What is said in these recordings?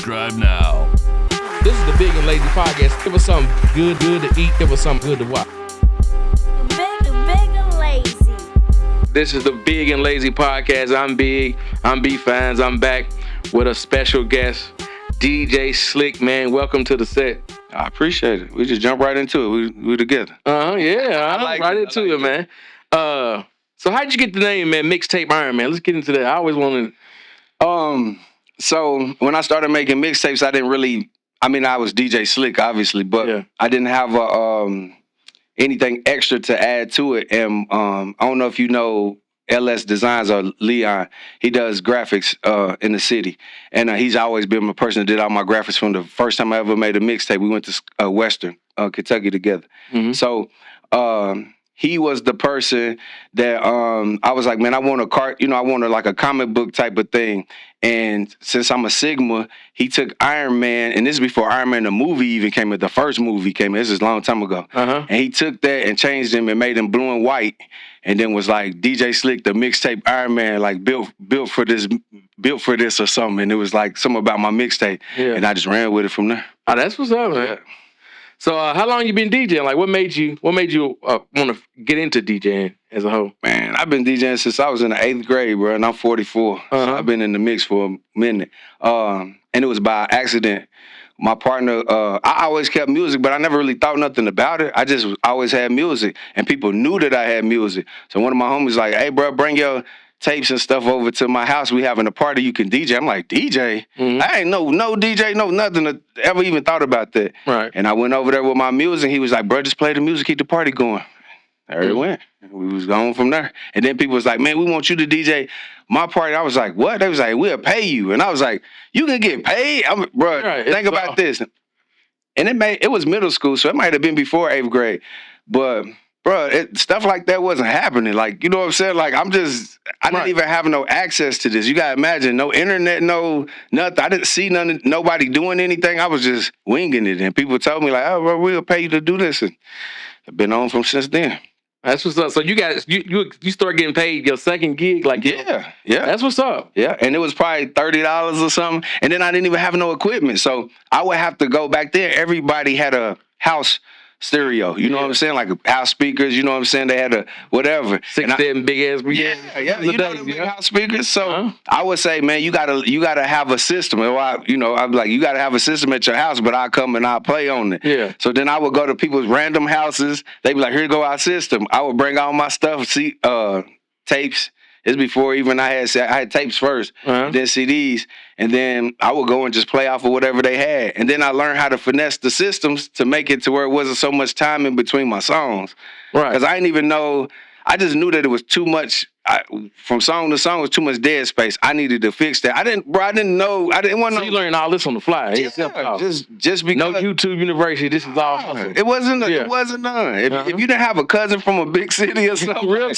Subscribe now. This is the Big and Lazy Podcast. Give us something good to eat. Give us something good to watch. Big and Lazy. This is the Big and Lazy Podcast. I'm Big. I'm B-Fines. I'm back with a special guest, DJ Slikk, man. Welcome to the set. I appreciate it. We just jump right into it. We together. Yeah. I like right it. into it, man. So how'd you get the name, man? Mixtape Ironman. Let's get into that. I always wanted. So when I started making mixtapes, I was DJ Slikk, obviously, but Yeah. I didn't have anything extra to add to it. And I don't know if you know LS Designs or Leon. He does graphics in the city. And he's always been my person that did all my graphics from the first time I ever made a mixtape. We went to Western Kentucky together. Mm-hmm. So he was the person that I was like, man, I want I want like a comic book type of thing. And since I'm a Sigma, he took Ironman, and this is before Ironman the movie even came out. The first movie came out. This is a long time ago. Uh-huh. And he took that and changed him and made him blue and white, and then was like DJ Slikk, the mixtape Ironman, like built for this or something. And it was like something about my mixtape, Yeah. and I just ran with it from there. Oh, that's what's up, man. Yeah. So how long you been DJing? Like, what made you want to get into DJing as a whole? Man, I've been DJing since I was in the 8th grade, bro, and I'm 44. Uh-huh. So I've been in the mix for a minute. And it was by accident. My partner, I always kept music, but I never really thought nothing about it. I just always had music, and people knew that I had music. So one of my homies like, hey, bro, bring your tapes and stuff over to my house. We having a party, you can DJ. I'm like, DJ? Mm-hmm. I ain't no DJ, no nothing that ever even thought about that. Right. And I went over there with my music. He was like, bro, just play the music, keep the party going. There it went. We was going from there. And then people was like, man, we want you to DJ my party. I was like, what? They was like, we'll pay you. And I was like, you can get paid? Bro, Right, think about this. And it was middle school, so it might have been before 8th grade. But, bro, stuff like that wasn't happening. Like, you know what I'm saying? Like, I didn't even have no access to this. You got to imagine, no internet, no nothing. I didn't see nobody doing anything. I was just winging it. And people told me, like, oh, bro, we'll pay you to do this. And I've been on from since then. That's what's up. So you start getting paid your second gig, like Yeah. That's what's up. Yeah, and it was probably $30 or something. And then I didn't even have no equipment. So I would have to go back there. Everybody had a house stereo. You know what I'm saying? Like house speakers, you know what I'm saying? They had a whatever. 6-7 big ass. Yeah. You know the big house speakers. So I would say, man, you gotta have a system. I'd be like, you gotta have a system at your house, but I'll come and I'll play on it. Yeah. So then I would go to people's random houses. They'd be like, here go our system. I would bring all my stuff, tapes. It's before even I had tapes first, and then CDs, and then I would go and just play off of whatever they had. And then I learned how to finesse the systems to make it to where it wasn't so much time in between my songs. Right. Because I didn't even know, I just knew that it was too much, from song to song, it was too much dead space. I needed to fix that. I didn't know, I didn't want to So you learned all this on the fly. Yeah, just because. No YouTube University, this is all hustle. It wasn't none. If you didn't have a cousin from a big city or something, Real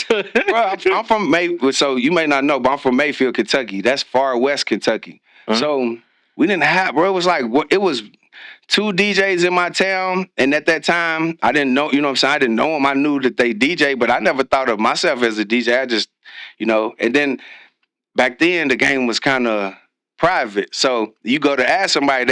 bro, I'm from Mayfield, so you may not know, but I'm from Mayfield, Kentucky. That's far west Kentucky. So we didn't have, bro, it was 2 DJs in my town, and at that time, I didn't know, you know what I'm saying? I didn't know them. I knew that they DJ, but I never thought of myself as a DJ. I just, and then back then, the game was kind of private. So you go to ask somebody,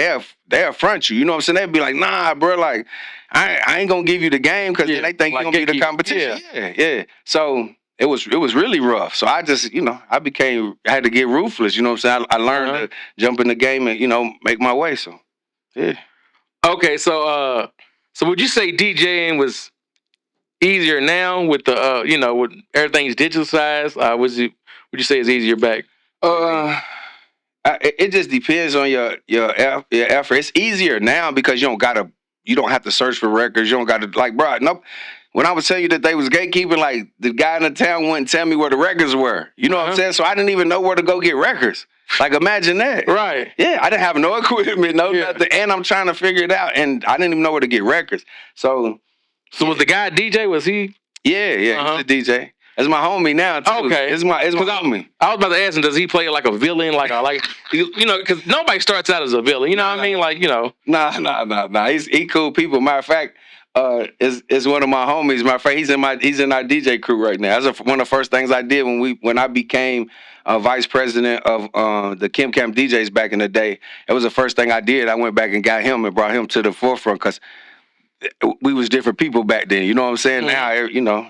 they'll front you. You know what I'm saying? They'd be like, nah, bro, like, I ain't going to give you the game because they think you're going to be the competition. Yeah. So it was really rough. So I just, I had to get ruthless. You know what I'm saying? I learned to jump in the game and, make my way. So, yeah. Okay, so would you say DJing was easier now with the with everything's digitalized? Would you say it's easier back? It just depends on your effort. It's easier now because you don't have to search for records. You don't got to, like, bro. Nope. When I was telling you that they was gatekeeping, like, the guy in the town wouldn't tell me where the records were. You know what I'm saying? So I didn't even know where to go get records. Like, imagine that. Right. Yeah, I didn't have no equipment, nothing, and I'm trying to figure it out, and I didn't even know where to get records. So was the guy DJ? Was he? Yeah, he's a DJ. That's my homie now, too. Okay. It's my homie. I was about to ask him, does he play like a villain? Because nobody starts out as a villain. You know what I mean? Like, Nah. He cool people. Matter of fact, is one of my homies. My friend, he's in our DJ crew right now. That's one of the first things I did when I became vice president of the Kim Camp DJs back in the day. It was the first thing I did. I went back and got him and brought him to the forefront because we was different people back then. You know what I'm saying? Now, you know,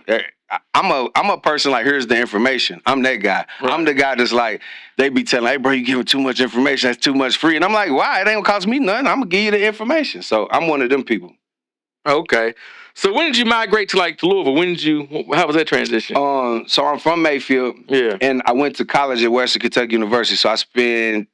I'm a person like, here's the information. I'm that guy. Right. I'm the guy that's like, they be telling, hey, bro, you giving too much information. That's too much free. And I'm like, why? It ain't gonna cost me nothing. I'm gonna give you the information. So I'm one of them people. Okay. So when did you migrate to Louisville? How was that transition? So I'm from Mayfield. Yeah. And I went to college at Western Kentucky University. So I spent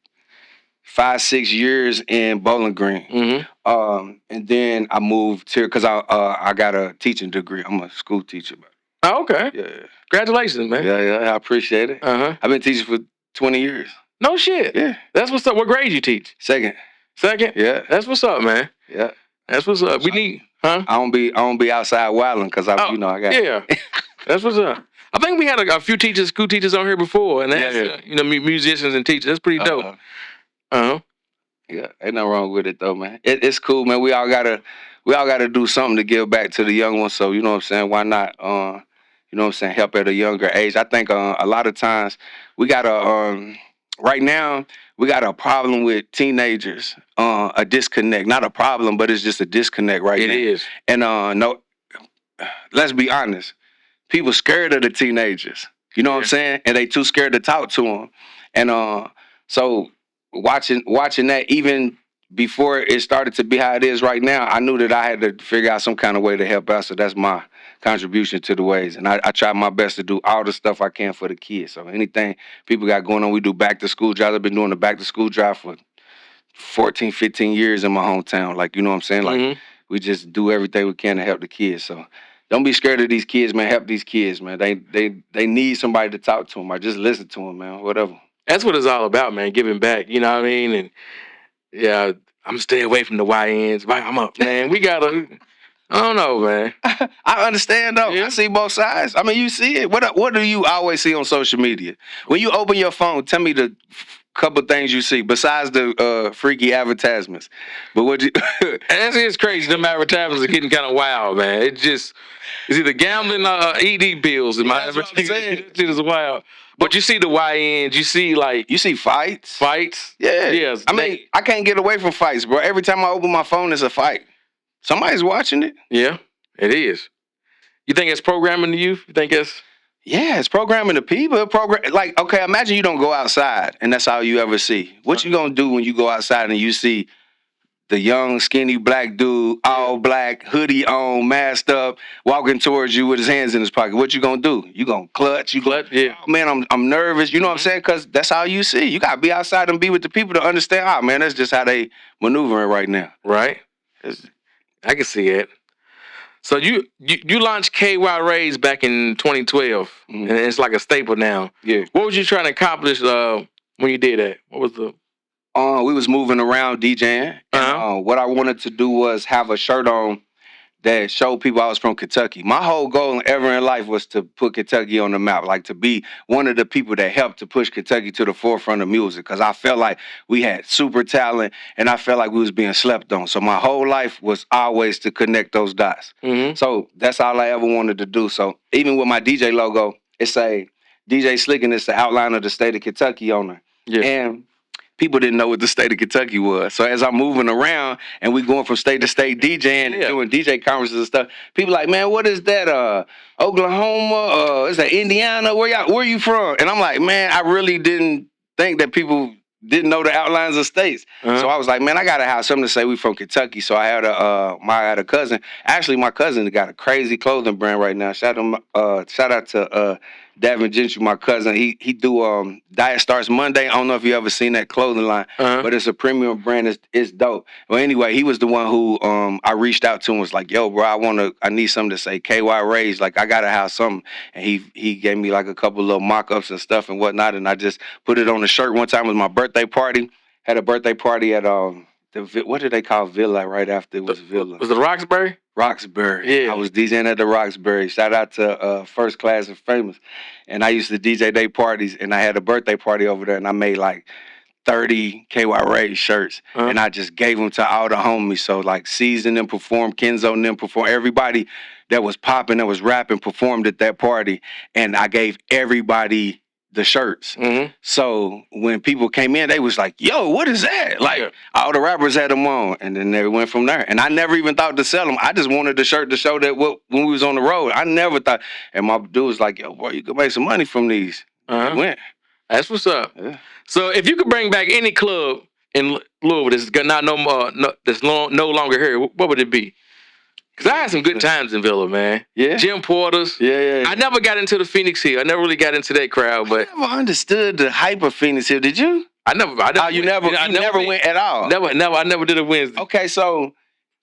5-6 years in Bowling Green. Mm-hmm. And then I moved here because I got a teaching degree. I'm a school teacher. Oh, okay. Yeah. Congratulations, man. Yeah, I appreciate it. Uh-huh. I've been teaching for 20 years. No shit. Yeah. That's what's up. What grade you teach? Second? Yeah. That's what's up, man. Yeah. That's what's up. We need, huh? I don't be outside wilding because I got. Yeah. That's what's up. I think we had a few school teachers on here before, and that's musicians and teachers. That's pretty dope. Yeah, ain't nothing wrong with it though, man. It's cool, man. We all gotta do something to give back to the young ones. So you know what I'm saying? Why not? You know what I'm saying? Help at a younger age. I think a lot of times we gotta right now we got a problem with teenagers. A disconnect, not a problem, but it's just a disconnect right now. It is. And no, let's be honest. People scared of the teenagers. You know what I'm saying? And they too scared to talk to them. And so watching that even before it started to be how it is right now, I knew that I had to figure out some kind of way to help out. So that's my contribution to the ways. And I try my best to do all the stuff I can for the kids. So anything people got going on, we do back to school drives. I've been doing the back to school drive for 14, 15 years in my hometown. Like, you know what I'm saying? Like, we just do everything we can to help the kids. So don't be scared of these kids, man. Help these kids, man. They need somebody to talk to them or just listen to them, man. Whatever. That's what it's all about, man. Giving back. You know what I mean? And yeah, I'm staying away from the YNs. I'm up, man. We gotta. I don't know, man. I understand though. Yeah. I see both sides. I mean, you see it. What do you always see on social media? When you open your phone, tell me the couple things you see besides the freaky advertisements. But what you? It's crazy. Them advertisements are getting kind of wild, man. It's either gambling or ED pills. That's what I'm saying. It is wild. But you see the YNs, you see fights. Fights? Yeah. Yes. I mean, I can't get away from fights, bro. Every time I open my phone, it's a fight. Somebody's watching it. Yeah, it is. You think it's programming the youth? You think it's... Yeah, it's programming the people. Like, okay, imagine you don't go outside and that's all you ever see. What you gonna do when you go outside and you see the young, skinny black dude, all black, hoodie on, masked up, walking towards you with his hands in his pocket? What you gonna do? You gonna clutch? Yeah. Oh, man, I'm nervous. You know what I'm saying? Because that's all you see. You gotta be outside and be with the people to understand. Oh, man, that's just how they maneuvering right now. Right. I can see it. So you launched KUE Awards back in 2012, and it's like a staple now. Yeah. What was you trying to accomplish when you did that? What was the... we was moving around DJing. And, what I wanted to do was have a shirt on that showed people I was from Kentucky. My whole goal ever in life was to put Kentucky on the map, like to be one of the people that helped to push Kentucky to the forefront of music, because I felt like we had super talent and I felt like we was being slept on. So my whole life was always to connect those dots. So that's all I ever wanted to do. So even with my DJ logo, it say DJ Slikk, and it's the outline of the state of Kentucky on there. Yeah. And people didn't know what the state of Kentucky was. So as I'm moving around and we going from state to state DJing and doing DJ conferences and stuff, people like, man, what is that? Oklahoma? Is that Indiana? Where you from? And I'm like, man, I really didn't think that people didn't know the outlines of states. So I was like, man, I gotta have something to say we from Kentucky. So I had a cousin. Actually, my cousin got a crazy clothing brand right now. Shout out to Davin Gentry, my cousin. He do Diet Starts Monday. I don't know if you ever seen that clothing line, but it's a premium brand. It's dope. Well, anyway, he was the one who I reached out to and was like, yo, bro, I need something to say KUE Raised. Like, I gotta have something. And he gave me like a couple little mock-ups and stuff and whatnot, and I just put it on the shirt. One time it was my birthday party. Had a birthday party at what did they call Villa right after it was Villa? Was it Roxbury? Roxbury. Yeah. I was DJing at the Roxbury. Shout out to First Class and Famous. And I used to DJ day parties, and I had a birthday party over there, and I made like 30 KY Ray shirts, and I just gave them to all the homies. So like Season them performed, Kenzo and them performed. Everybody that was popping, that was rapping, performed at that party, and I gave everybody the shirts. So when people came in, they was like, "Yo, what is that?" Like all the rappers had them on, and then they went from there. And I never even thought to sell them. I just wanted the shirt to show that when we was on the road. I never thought. And my dude was like, "Yo, boy, you could make some money from these." I went. That's what's up. Yeah. So if you could bring back any club in Louisville that's not no longer here, what would it be? Because I had some good times in Villa, man. Yeah. Jim Porter's. Yeah. I never got into the Phoenix Hill. I never really got into that crowd, but I never understood the hype of Phoenix Hill. Did you? I never never went at all. I never did a Wednesday. Okay, so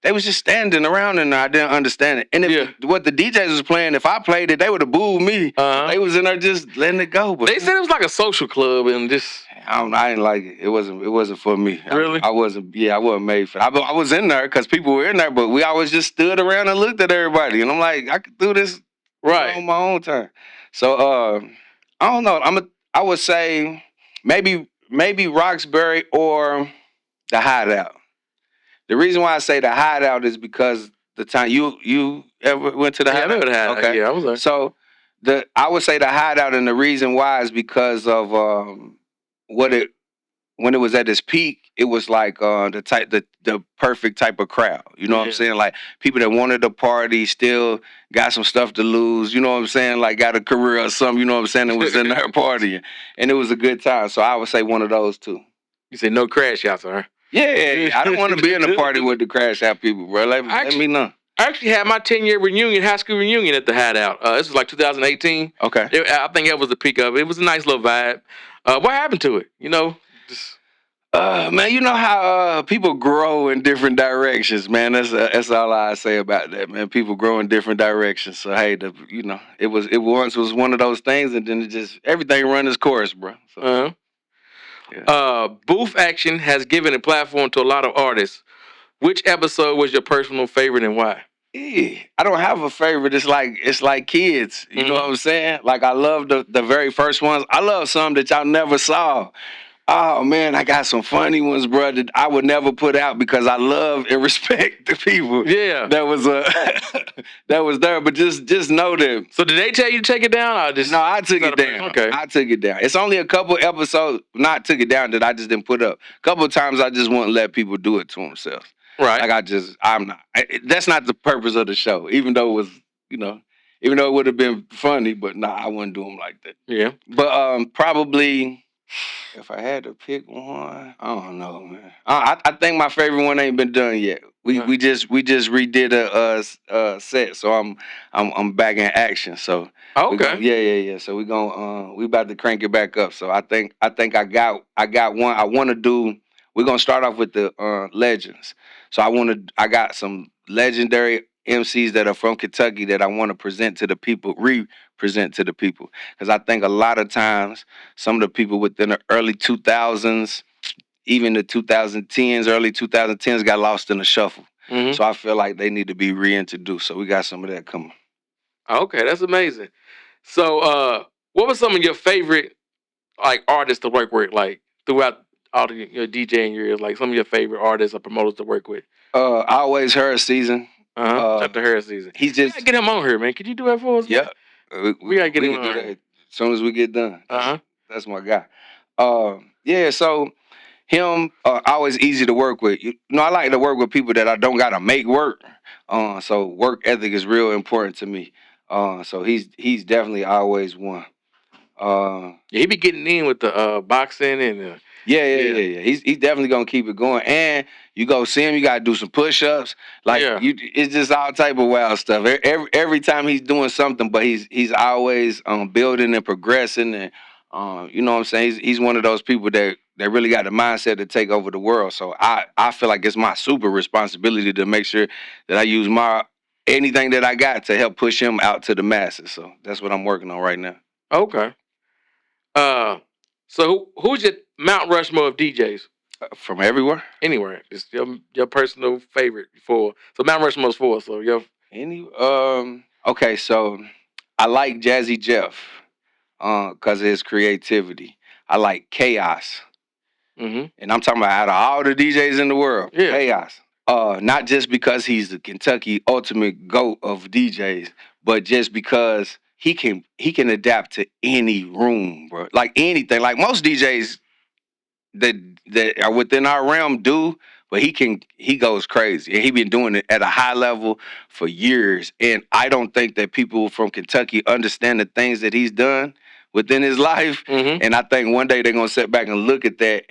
they was just standing around and I didn't understand it. And what the DJs was playing, if I played it, they would have booed me. They was in there just letting it go. But they said it was like a social club and just I didn't like it. It wasn't for me. Really? I wasn't made for it. I was in there because people were in there, but we always just stood around and looked at everybody. And I'm like, I could do this on my own time. So I don't know. I would say maybe Roxbury or the Hideout. The reason why I say the Hideout is because the time you ever went to the Hideout? I remember the Hideout. Okay. Yeah, I was there. So I would say the Hideout, and the reason why is because of when it was at its peak, it was like the perfect type of crowd. You know what I'm saying? Like people that wanted to party, still got some stuff to lose. You know what I'm saying? Like got a career or something. You know what I'm saying? It was in there partying, and it was a good time. So I would say one of those two. You say no crash outs, huh? Yeah. I don't want to be in a party with the crash out people, bro. Let me know. I actually had my 10-year reunion, high school reunion at the Hideout. This was like 2018. Okay. I think that was the peak of it. It was a nice little vibe. What happened to it? You know, man, you know how people grow in different directions, man. That's all I say about that, man. People grow in different directions. So hey, it once was one of those things, and then everything run its course, bro. So, Booth action has given a platform to a lot of artists. Which episode was your personal favorite and why? I don't have a favorite. It's like kids. You know what I'm saying? Like I love the very first ones. I love some that y'all never saw. Oh man, I got some funny ones, bro, that I would never put out because I love and respect the people. Yeah, that was that was there. But just know that. So did they tell you to take it down? No, I took it down. Okay, I took it down. It's only a couple episodes. Not took it down that I just didn't put up. A couple of times I just wouldn't let people do it to themselves. Right. Like I'm not. That's not the purpose of the show. Even though it was, even though it would have been funny, but nah, I wouldn't do them like that. Yeah. But probably. If I had to pick one, I don't know, man. I think my favorite one ain't been done yet. We just redid a set, so I'm back in action. So okay, yeah. So we about to crank it back up. So I think I got one. I want to do. We're gonna start off with the legends. So I got some legendary MCs that are from Kentucky that I want to present to the people, re-present to the people. Because I think a lot of times, some of the people within the early 2000s, even the 2010s, early 2010s got lost in the shuffle. So I feel like they need to be reintroduced. So we got some of that coming. Okay, that's amazing. So what were some of your favorite artists to work with, throughout all your DJing years, like some of your favorite artists or promoters to work with? I always heard Season. Chapter Harris Season. He's just get him on here, man. Could you do that for us? Yeah, we gotta get him on do here that as soon as we get done. That's my guy. So him always easy to work with. I like to work with people that I don't gotta make work. So work ethic is real important to me. So he's definitely always one. He be getting in with the boxing and yeah. He's definitely gonna keep it going. And you go see him, you gotta do some push-ups. It's just all type of wild stuff. Every time he's doing something, but he's always building and progressing. And you know what I'm saying? He's one of those people that really got the mindset to take over the world. So I feel like it's my super responsibility to make sure that I use anything that I got to help push him out to the masses. So that's what I'm working on right now. Okay. So who's your Mount Rushmore of DJs? From everywhere? Anywhere. Just your personal favorite for. So Mount Rushmore's for. So okay, so I like Jazzy Jeff because of his creativity. I like Chaos. Mm-hmm. And I'm talking about out of all the DJs in the world, Yeah. Chaos. Not just because he's the Kentucky ultimate GOAT of DJs, but just because he can adapt to any room, bro. Like anything. Like most DJs that are within our realm do, but he goes crazy. And he been doing it at a high level for years. And I don't think that people from Kentucky understand the things that he's done within his life. Mm-hmm. And I think one day they're gonna sit back and look at that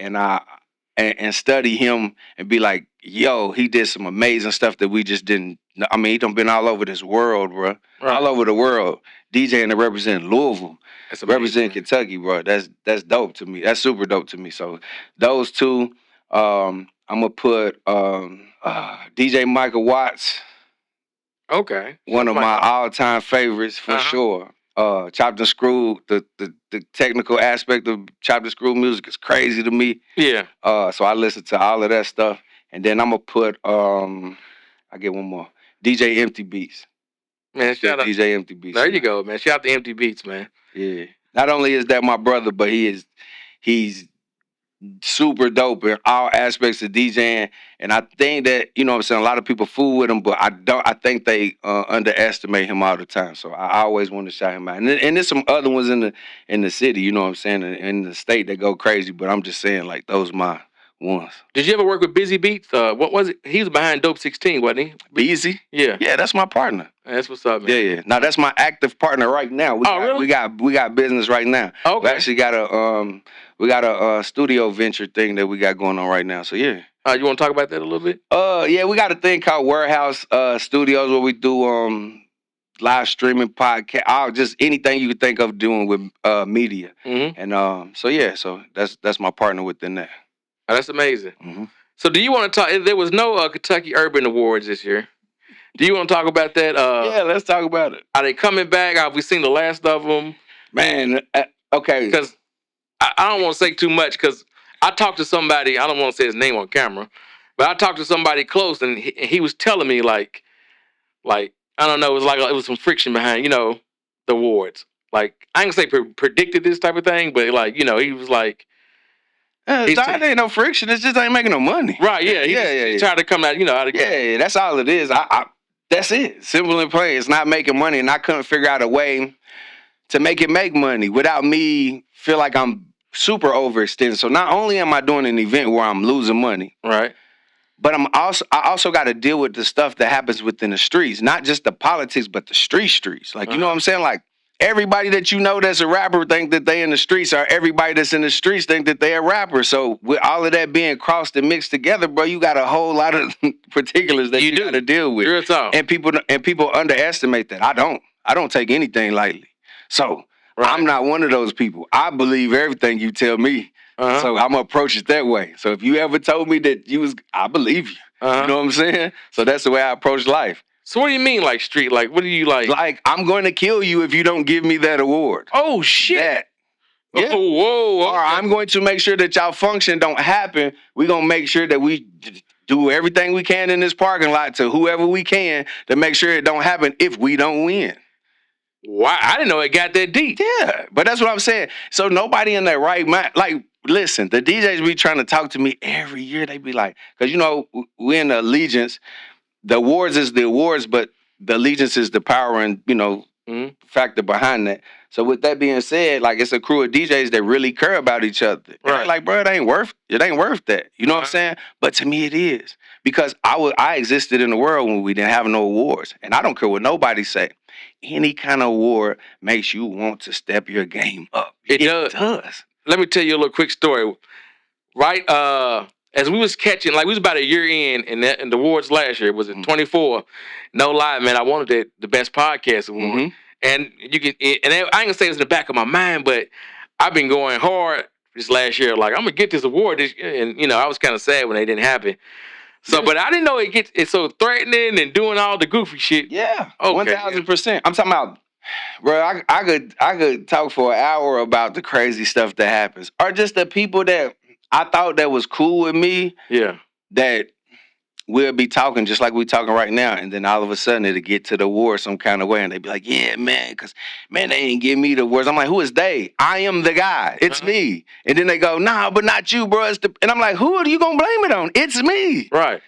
and study him and be like, yo, he did some amazing stuff that we just didn't. I mean, he done been all over this world, bro. Right. All over the world, DJing to represent Louisville, represent Kentucky, bro. That's dope to me. That's super dope to me. So those two, I'm gonna put DJ Michael Watts. Okay. One of my all-time favorites for sure. Chopped and Screwed, the technical aspect of Chopped and Screwed music is crazy to me. Yeah. So I listen to all of that stuff. And then I'm gonna put I get one more. DJ Empty Beats. Man, shout out DJ Empty Beats. There you go, man. Shout out to Empty Beats, man. Yeah. Not only is that my brother, but he's super dope in all aspects of DJing. And I think that, you know what I'm saying, a lot of people fool with him, but I think they underestimate him all the time. So I always want to shout him out. And there's some other ones in the city, you know what I'm saying, in the state that go crazy, but I'm just saying, like, those my ones. Did you ever work with Busy Beats? What was it? He was behind Dope 16, wasn't he? Busy? Yeah. Yeah, that's my partner. That's what's up, man. Yeah. Now that's my active partner right now. Really? We got business right now. Okay. We actually got a studio venture thing that we got going on right now. So yeah. You want to talk about that a little bit? Yeah, we got a thing called Warehouse Studios where we do live streaming, podcast, just anything you could think of doing with media. Mm-hmm. And so that's my partner within that. Oh, that's amazing. Mm-hmm. So do you want to talk? There was no Kentucky Urban Awards this year. Do you want to talk about that? Yeah, let's talk about it. Are they coming back? Have we seen the last of them? Man, okay. Because I don't want to say too much because I talked to somebody, I don't want to say his name on camera, but I talked to somebody close and he was telling me like I don't know, it was some friction behind, the awards. Like, I ain't gonna say predicted this type of thing, but he was like, it ain't no friction. It's just ain't making no money. Right? Yeah. He tried to come out. Yeah. That's all it is. That's it. Simple and plain. It's not making money, and I couldn't figure out a way to make it make money without me feel like I'm super overextended. So not only am I doing an event where I'm losing money, right, but I also got to deal with the stuff that happens within the streets, not just the politics, but the streets. Like you know what I'm saying, like. Everybody that you know that's a rapper think that they in the streets, or everybody that's in the streets think that they a rapper. So with all of that being crossed and mixed together, bro, you got a whole lot of particulars that you got to deal with. Real talk. And people underestimate that. I don't take anything lightly. So I'm not one of those people. I believe everything you tell me. So I'm gonna approach it that way. So if you ever told me that I believe you. You know what I'm saying? So that's the way I approach life. So what do you mean, like street? Like, what do you like? Like, I'm going to kill you if you don't give me that award. Oh, shit. That. Yeah. Oh, whoa. Okay. Or I'm going to make sure that y'all function don't happen. We're going to make sure that we do everything we can in this parking lot to whoever we can to make sure it don't happen if we don't win. Wow, I didn't know it got that deep. Yeah, but that's what I'm saying. So nobody in their right mind, like, listen, the DJs be trying to talk to me every year. They be like, because, we in the Allegiance. The awards is the awards, but the allegiance is the power and, factor behind that. So with that being said, like, it's a crew of DJs that really care about each other. Right. Like, bro, it ain't worth that. You know what I'm saying? But to me, it is. Because I existed in the world when we didn't have no awards. And I don't care what nobody say. Any kind of award makes you want to step your game up. It does. Let me tell you a little quick story. Right? As we was catching, like we was about a year in the awards last year, was it 24? No lie, man, I wanted the best podcast award. Mm-hmm. And I ain't gonna say it's in the back of my mind, but I've been going hard this last year. Like, I'm gonna get this award this year. And I was kind of sad when they didn't happen. So, but I didn't know it's so threatening and doing all the goofy shit. Yeah, okay. 1000%. I'm talking about, bro. I could talk for an hour about the crazy stuff that happens, or just the people that I thought that was cool with me. Yeah. That we'll be talking just like we talking right now, and then all of a sudden it'll get to the award some kind of way, and they be like, "Yeah, man, because man, they ain't give me the awards." I'm like, "Who is they? I am the guy. It's me." And then they go, "Nah, but not you, bro." And I'm like, "Who are you gonna blame it on? It's me." Right.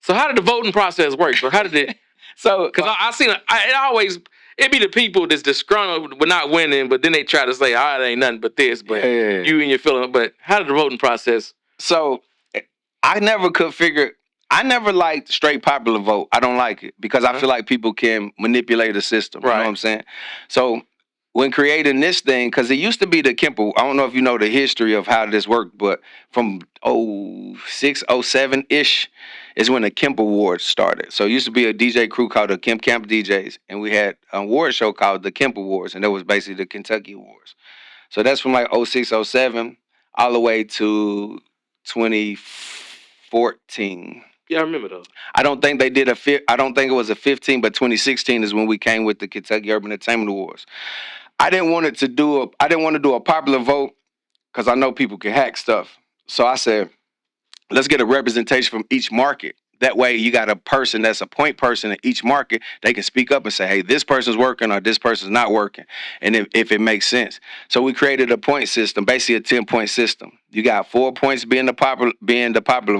So how did the voting process work? So how did it? So, Because I seen it be the people that's disgruntled with not winning, but then they try to say, "Oh, it ain't nothing but this." But Yeah. you and your feeling. But how did the voting process? So I never could figure. I never liked straight popular vote. I don't like it because I feel like people can manipulate the system. You know what I'm saying? So when creating this thing, because it used to be the Kemper. I don't know if you know the history of how this worked, but from 06, 07-ish is when the Kemper Awards started. So it used to be a DJ crew called the Kemp Camp DJs, and we had an award show called the Kemper Awards, and that was basically the Kentucky Awards. So that's from like 06, 07 all the way to 2014. Yeah, I remember those. I don't think they did I don't think it was a 15, but 2016 is when we came with the Kentucky Urban Entertainment Awards. I didn't want to do a popular vote because I know people can hack stuff. So I said, let's get a representation from each market. That way you got a person that's a point person in each market. They can speak up and say, hey, this person's working or this person's not working. And if it makes sense. So we created a point system, basically a 10-point system. You got 4 points being the popular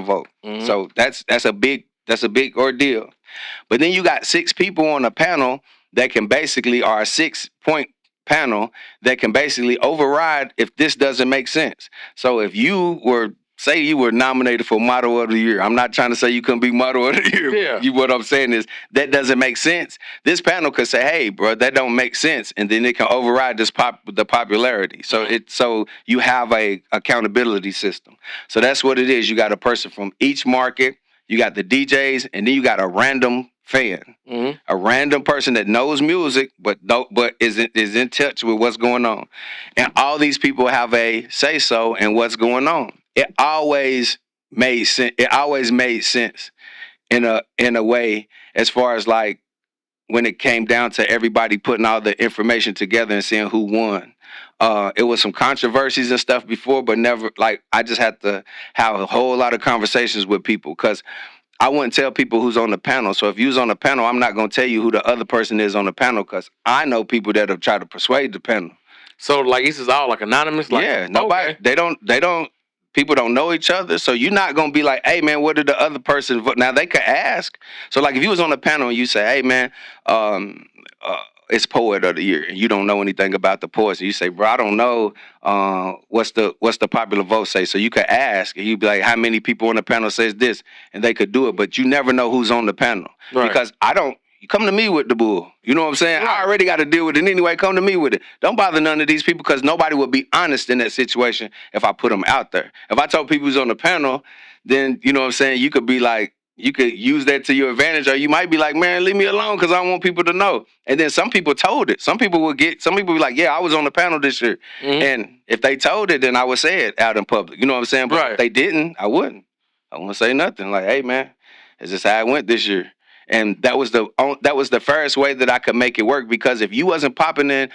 vote. Mm-hmm. So that's a big ordeal. But then you got 6 people on a panel that can basically, or a 6-point panel that can basically override if this doesn't make sense. So if you were nominated for Model of the Year. I'm not trying to say you couldn't be Model of the Year. Yeah. What I'm saying is that doesn't make sense. This panel could say, hey, bro, that don't make sense. And then it can override the popularity. So you have a accountability system. So that's what it is. You got a person from each market. You got the DJs, and then you got a random fan, a random person that knows music, but is in touch with what's going on. And all these people have a say-so in what's going on. It always made sense. It always made sense in a way as far as like when it came down to everybody putting all the information together and seeing who won. It was some controversies and stuff before, but never like I just had to have a whole lot of conversations with people because I wouldn't tell people who's on the panel. So if you was on the panel, I'm not going to tell you who the other person is on the panel because I know people that have tried to persuade the panel. So like this is all like anonymous? Like, yeah, nobody, okay. People don't know each other. So you're not going to be like, hey man, what did the other person vote? Now they could ask. So like if you was on the panel and you say, hey man, it's Poet of the Year, and you don't know anything about the poets, and you say, bro, I don't know what's the popular vote say. So you could ask, and you'd be like, how many people on the panel says this? And they could do it, but you never know who's on the panel. Right. Because you come to me with the bull. You know what I'm saying? Right. I already got to deal with it anyway. Come to me with it. Don't bother none of these people because nobody would be honest in that situation if I put them out there. If I told people who's on the panel, then, you know what I'm saying, you could be like, you could use that to your advantage, or you might be like, man, leave me alone because I don't want people to know. And then some people told it. Some people be like, yeah, I was on the panel this year. Mm-hmm. And if they told it, then I would say it out in public. You know what I'm saying? But if they didn't, I wouldn't. I wouldn't say nothing. Like, hey, man, it's just how it went this year. And that was the first way that I could make it work because if you wasn't popping in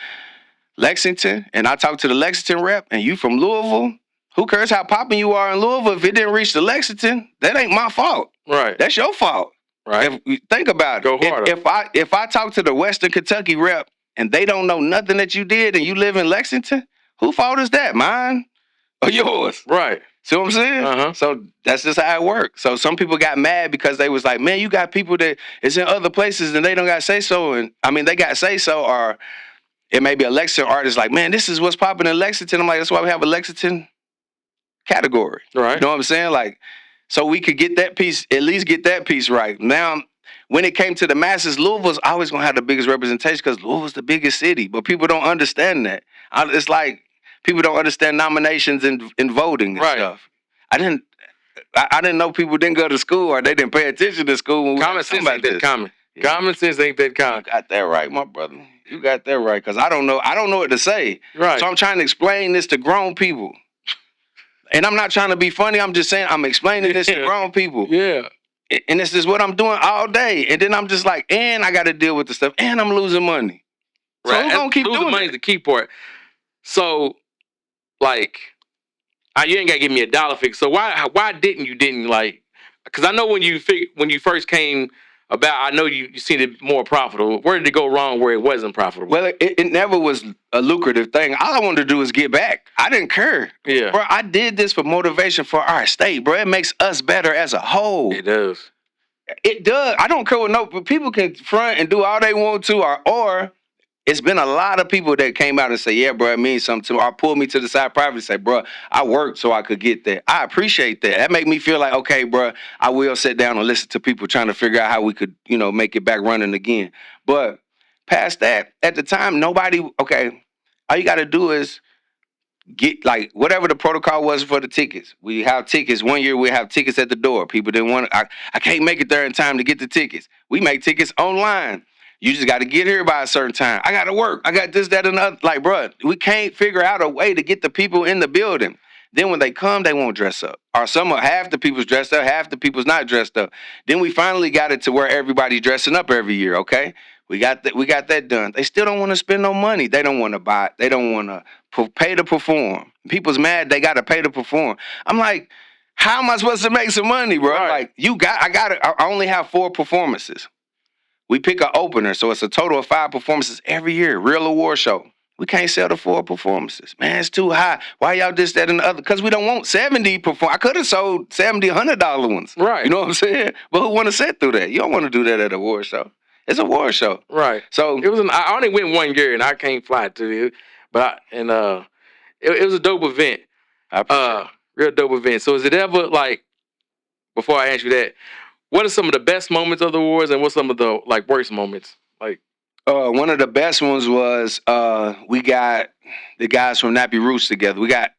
Lexington and I talked to the Lexington rep and you from Louisville, who cares how popping you are in Louisville? If it didn't reach the Lexington, that ain't my fault. Right. That's your fault. Right. Think about it. Go harder. If I talk to the Western Kentucky rep and they don't know nothing that you did and you live in Lexington, whose fault is that? Mine or yours? Right. See what I'm saying? Uh-huh. So that's just how it works. So some people got mad because they was like, man, you got people that is in other places and they don't got say so. And I mean, they got say so, or it may be a Lexington artist like, man, this is what's popping in Lexington. I'm like, that's why we have a Lexington category. Right. You know what I'm saying? Like, so we could get that piece, at least get that piece right. Now, when it came to the masses, Louisville's always going to have the biggest representation because Louisville's the biggest city. But people don't understand that. It's like people don't understand nominations and voting and stuff. I didn't know people didn't go to school or they didn't pay attention to school. When common sense ain't that common. Yeah. Common sense ain't that common. You got that right, my brother. You got that right because I don't know what to say. Right. So I'm trying to explain this to grown people. And I'm not trying to be funny. I'm just saying I'm explaining this to grown people. Yeah. And this is what I'm doing all day. And then I'm just like, and I got to deal with the stuff. And I'm losing money. Right. So who's going to keep doing money is the key part. So, like, you ain't got to give me a dollar fix. So why didn't you like because I know when you first came about, I know you seen it more profitable. Where did it go wrong where it wasn't profitable? Well, it never was a lucrative thing. All I wanted to do was get back. I didn't care. Yeah. Bro, I did this for motivation for our state, bro. It makes us better as a whole. It does. It does. I don't care what but people can front and do all they want to, or it's been a lot of people that came out and say, yeah, bro, it means something to me. Or pull me to the side privately and say, bro, I worked so I could get that. I appreciate that. That make me feel like, okay, bro, I will sit down and listen to people trying to figure out how we could, make it back running again. But past that, at the time, nobody, okay, all you got to do is get, like, whatever the protocol was for the tickets. We have tickets. One year we have tickets at the door. People didn't want to, I can't make it there in time to get the tickets. We make tickets online. You just got to get here by a certain time. I got to work. I got this, that, and other. Like, bro, we can't figure out a way to get the people in the building. Then when they come, they won't dress up. Or half the people's dressed up, half the people's not dressed up. Then we finally got it to where everybody's dressing up every year, okay? We got that done. They still don't want to spend no money. They don't want to buy. They don't want to pay to perform. People's mad they got to pay to perform. I'm like, how am I supposed to make some money, bro? Right. Like, I only have 4 performances. We pick an opener, so it's a total of 5 performances every year. Real award show. We can't sell the 4 performances. Man, it's too high. Why y'all this, that, and the other? Because we don't want 70 I could have sold $70, $100 ones. Right. You know what I'm saying? But who want to sit through that? You don't want to do that at an award show. It's an award show. Right. So I only went 1 year, and I can't fly to it. But it was a dope event. Real dope event. So is it ever, like, before I ask you that, what are some of the best moments of the awards, and what's some of the, like, worst moments? Like, one of the best ones was we got the guys from Nappy Roots together. We got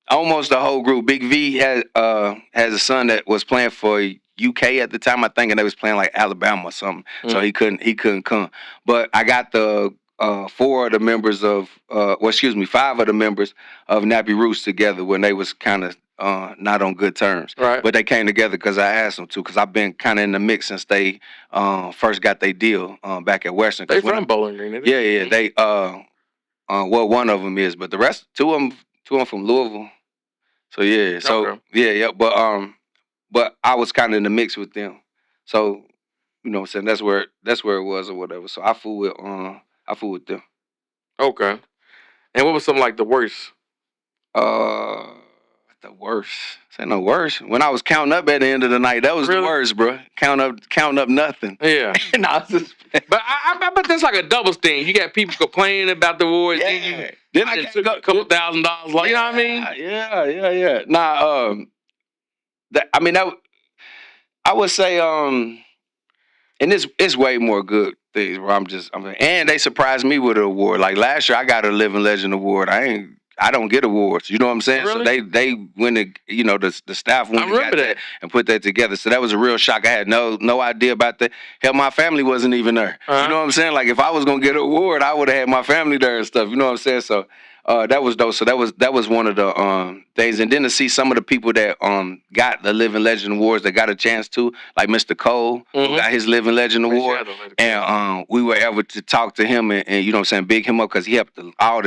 almost the whole group. Big V has a son that was playing for UK at the time, I think, and they was playing like Alabama or something. So he couldn't come. But I got the 5 of the members of Nappy Roots together when they was kind of not on good terms. Right. But they came together because I asked them to, because I've been kind of in the mix since they first got their deal back at Western. They from Bowling Green, isn't they? Yeah. They well, one of them is, but the rest, two of them from Louisville. So yeah, yeah. But I was kind of in the mix with them. So, you know what I'm saying, that's where it was or whatever. So I fool with them. Okay. And what was some, like, the worst? The worst. Say no worst. When I was counting up at the end of the night, that was the worst, bro. Counting up nothing. Yeah. And I was just, but I bet that's like a double thing. You got people complaining about the awards. Yeah. Then I took a couple $1,000. Like, you know what I mean? Yeah. Nah. I would say, and it's way more good things where and they surprised me with an award. Like last year, I got a Living Legend award. I don't get awards. You know what I'm saying? Really? So they went to, the staff went and got that and put that together. So that was a real shock. I had no idea about that. Hell, my family wasn't even there. You know what I'm saying? Like if I was gonna get an award, I would have had my family there and stuff. You know what I'm saying? So that was dope. So that was one of the things. And then to see some of the people that got the Living Legend awards that got a chance to, like Mr. Cole, who got his Living Legend award, and we were able to talk to him and you know what I'm saying, big him up because he helped I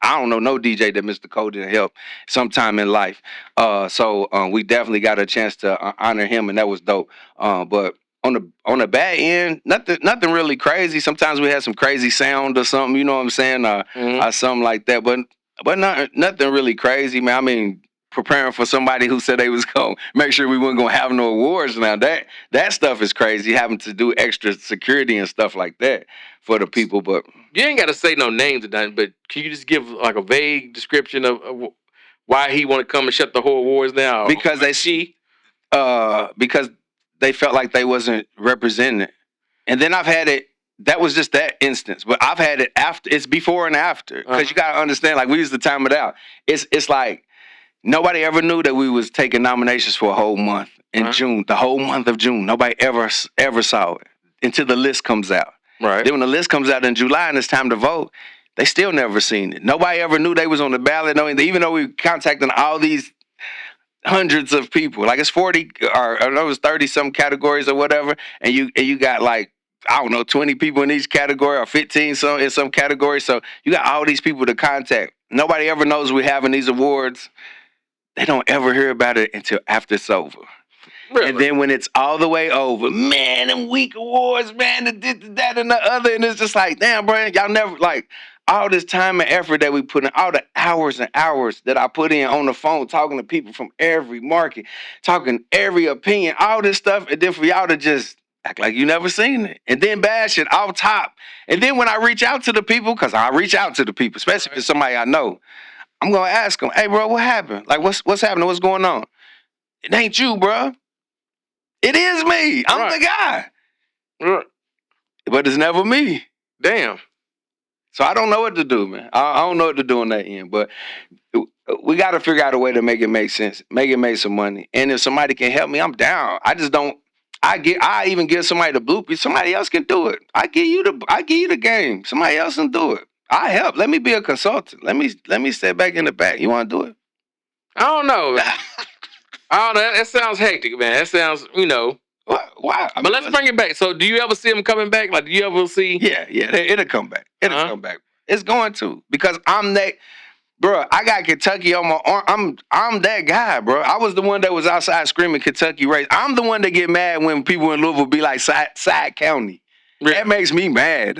don't know no DJ that Mr. Cole didn't help sometime in life. So we definitely got a chance to honor him, and that was dope. But on the bad end, nothing really crazy. Sometimes we had some crazy sound or something, you know what I'm saying, or something like that. But nothing really crazy, man. I mean, preparing for somebody who said they was gonna make sure we weren't gonna have no awards. Now that stuff is crazy, having to do extra security and stuff like that for the people. But you ain't got to say no names or nothing. But can you just give like a vague description of why he want to come and shut the whole awards down? Because because they felt like they wasn't represented. And then I've had it, that was just that instance, but I've had it after, it's before and after. Because you got to understand, like we used to time it out. It's like nobody ever knew that we was taking nominations for a whole month in June, the whole month of June. Nobody ever saw it until the list comes out. Right. Then when the list comes out in July and it's time to vote, they still never seen it. Nobody ever knew they was on the ballot, even though we were contacting all these hundreds of people. Like it's 40 or I know it was 30 some categories or whatever, and you got like, I don't know, 20 people in each category or 15 in some category. So you got all these people to contact. Nobody ever knows we're having these awards. They don't ever hear about it until after it's over. Really? And then when it's all the way over, man, them week awards, man, that and the other, and it's just like, damn, bro, y'all never like all this time and effort that we put in, all the hours and hours that I put in on the phone, talking to people from every market, talking every opinion, all this stuff, and then for y'all to just act like you never seen it, and then bash it off top. And then when I reach out to the people, because I reach out to the people, especially if it's somebody I know, I'm gonna ask them, hey, bro, what happened? Like, what's happening? What's going on? It ain't you, bro. It is me. I'm the guy. Right. But it's never me. Damn. So I don't know what to do, man. I don't know what to do on that end. But we got to figure out a way to make it make sense, make it make some money. And if somebody can help me, I'm down. I just don't. I even give somebody the blueprint. Somebody else can do it. I give you the game. Somebody else can do it. I help. Let me be a consultant. Let me step back in the back. You want to do it? I don't know. I don't know. That sounds hectic, man. That sounds, Why? But let's bring it back. So, do you ever see them coming back? Like, do you ever see? Yeah. It'll come back. It'll come back. It's going to, because I'm that, bro. I got Kentucky on my arm. I'm that guy, bro. I was the one that was outside screaming Kentucky race. I'm the one that get mad when people in Louisville be like side county. Yeah. That makes me mad,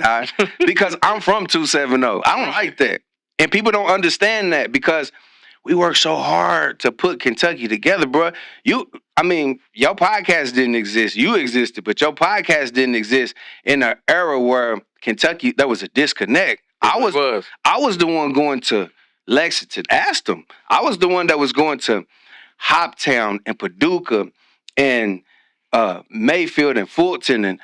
because I'm from 270. I don't like that, and people don't understand that because we work so hard to put Kentucky together, bro. Your podcast didn't exist. You existed, but your podcast didn't exist in an era where Kentucky, there was a disconnect. I was the one going to Lexington, asked them. I was the one that was going to Hoptown and Paducah and Mayfield and Fulton and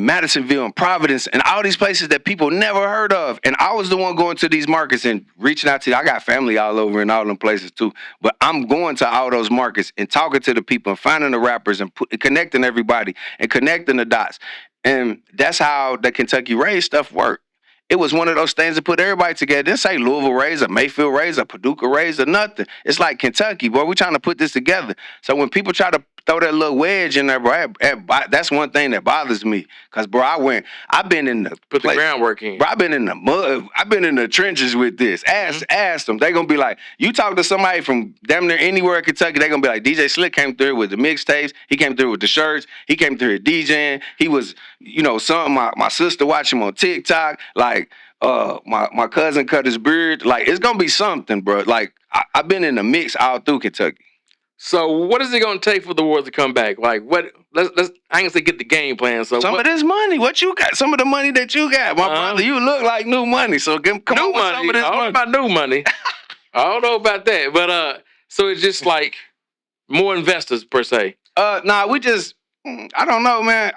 Madisonville and Providence and all these places that people never heard of. And I was the one going to these markets and reaching out to I got family all over in all them places too. But I'm going to all those markets and talking to the people and finding the rappers and connecting everybody and connecting the dots. And that's how the Kentucky Raise stuff worked. It was one of those things that put everybody together. Didn't say Louisville Raise, a Mayfield Raise, a Paducah Raise, or nothing. It's like Kentucky, boy. We're trying to put this together. So when people try to throw that little wedge in there, bro, that's one thing that bothers me. Because, bro, I've been in the... Put the groundwork in. Bro, I've been in the mud. I've been in the trenches with this. Ask them. They're going to be like, you talk to somebody from damn near anywhere in Kentucky, they're going to be like, DJ Slikk came through with the mixtapes. He came through with the shirts. He came through with DJing. He was, something my sister watched him on TikTok. Like, my cousin cut his beard. Like, it's gonna be something, bro. Like, I've been in the mix all through Kentucky. So what is it gonna take for the Awards to come back? Like, what? Let's I ain't gonna say get the game plan. So some of this money, what you got? Some of the money that you got, my brother. You look like new money. So come on with some of this money. I don't know about new money. I don't know about that, but so it's just like more investors per se. Nah, we just I don't know, man.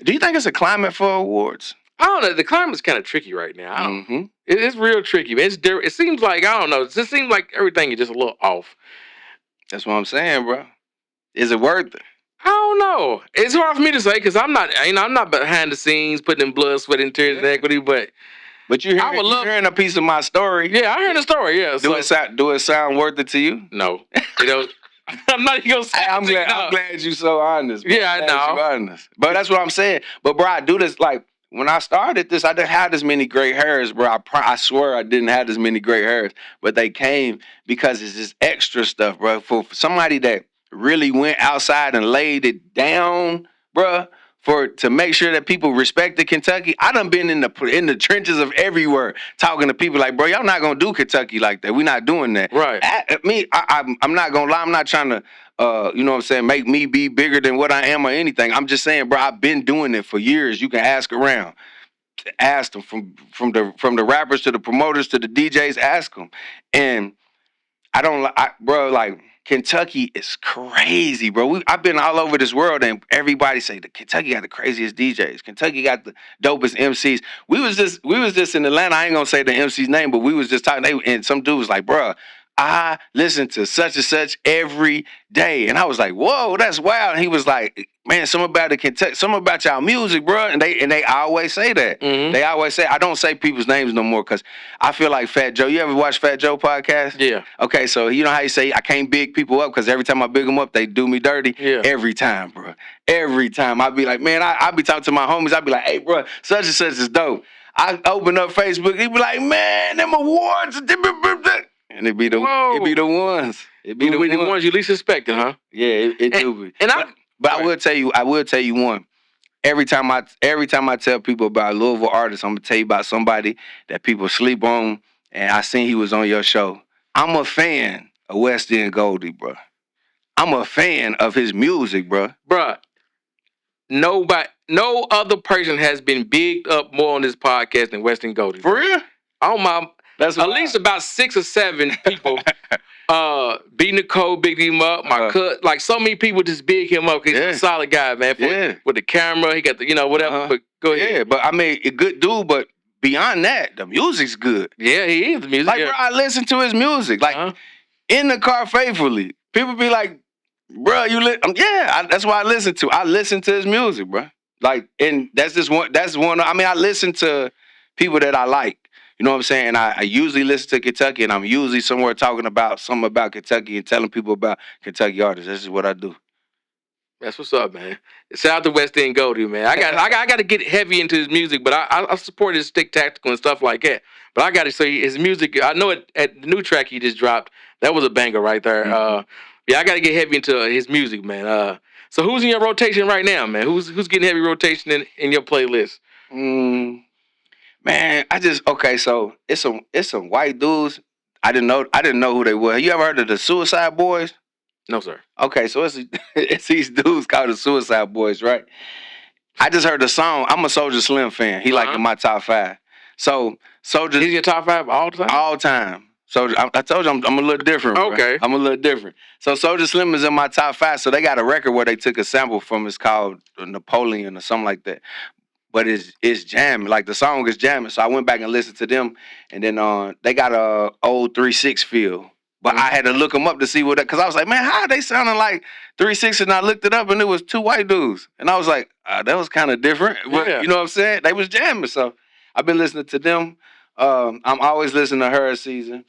Do you think it's a climate for awards? I don't know. The climate's kind of tricky right now. It's real tricky, man. It seems like, I don't know. It just seems like everything is just a little off. That's what I'm saying, bro. Is it worth it? I don't know. It's hard for me to say because I'm not behind the scenes putting in blood, sweat, and tears and equity. But you're hearing a piece of my story. Yeah, I heard the story. Yeah. Do it sound worth it to you? No. I'm not even gonna say. I'm glad you're so honest. Bro. Yeah, I know. Honest. But that's what I'm saying. But bro, I do this like. When I started this, I didn't have as many gray hairs, bro. I swear I didn't have as many gray hairs. But they came because it's this extra stuff, bro. For somebody that really went outside and laid it down, bro, to make sure that people respected Kentucky. I done been in the trenches of everywhere talking to people like, bro, y'all not going to do Kentucky like that. We're not doing that. Right. I'm not going to lie. I'm not trying to, you know what I'm saying, make me be bigger than what I am or anything. I'm just saying, bro, I've been doing it for years. You can ask around. Ask them from the rappers to the promoters to the DJs, ask them. And bro, like, Kentucky is crazy, bro. I've been all over this world, and everybody say that Kentucky got the craziest DJs. Kentucky got the dopest MCs. We was just in Atlanta. I ain't gonna say the MC's name, but we was just talking. And some dude was like, bro, I listen to such and such every day. And I was like, whoa, that's wild. And he was like, man, something about the Kentucky, something about y'all music, bro. And they always say that. They always say, I don't say people's names no more because I feel like Fat Joe. You ever watch Fat Joe podcast? Yeah. Okay, so you know how you say I can't big people up because every time I big them up, they do me dirty? Yeah. Every time, bro. Every time. I be like, man, I be talking to my homies. I be like, hey, bro, such and such is dope. I open up Facebook. He be like, man, them awards. And it be the Whoa. it be the ones. It be the ones you least expected, huh? Yeah, it do be. And but I will tell you one. Every time I tell people about Louisville artists, I'm gonna tell you about somebody that people sleep on, and I seen he was on your show. I'm a fan of West End Goldie, bro. I'm a fan of his music, bro. Bruh, no other person has been bigged up more on this podcast than West End Goldie. For real? Oh my, That's at least about 6 or 7 people. B Nicole bigged him up. My cut, like so many people just big him up because he's a solid guy, man. With the camera, he got the whatever. But go ahead. Yeah, but I mean, a good dude. But beyond that, the music's good. Yeah, he is the music. Like, bro, I listen to his music, like in the car faithfully. People be like, bro, that's why I listen to. I listen to his music, bro. Like, and that's one. I mean, I listen to people that I like. You know what I'm saying? And I usually listen to Kentucky, and I'm usually somewhere talking about something about Kentucky and telling people about Kentucky artists. This is what I do. That's what's up, man. Shout out to West End Goldie, man. I got to get heavy into his music, but I support his Stick Tactical and stuff like that. But I got to say, his music, I know at the new track he just dropped, that was a banger right there. Yeah, I got to get heavy into his music, man. So who's in your rotation right now, man? Who's getting heavy rotation in your playlist? Man, so it's some white dudes. I didn't know who they were. You ever heard of the Suicide Boys? No, sir. Okay, so it's these dudes called the Suicide Boys, right? I just heard the song. I'm a Soulja Slim fan. He like in my top 5. So Soulja, he's your top 5 all time? All time. So I told you I'm a little different. Okay. Bro. I'm a little different. So Soulja Slim is in my top 5. So they got a record where they took a sample from. It's called Napoleon or something like that. But it's jamming. Like the song is jamming. So I went back and listened to them. And then they got a old 3-6 feel. But I had to look them up to see because I was like, man, how are they sounding like 3-6? And I looked it up and it was 2 white dudes. And I was like, that was kind of different. But you know what I'm saying? They was jamming. So I've been listening to them. I'm always listening to Her Season.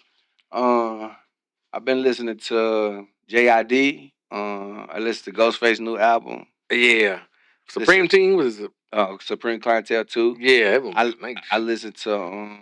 I've been listening to JID. I listened to Ghostface's new album. Yeah. Supreme Team was Supreme Clientele 2. Yeah. I listened to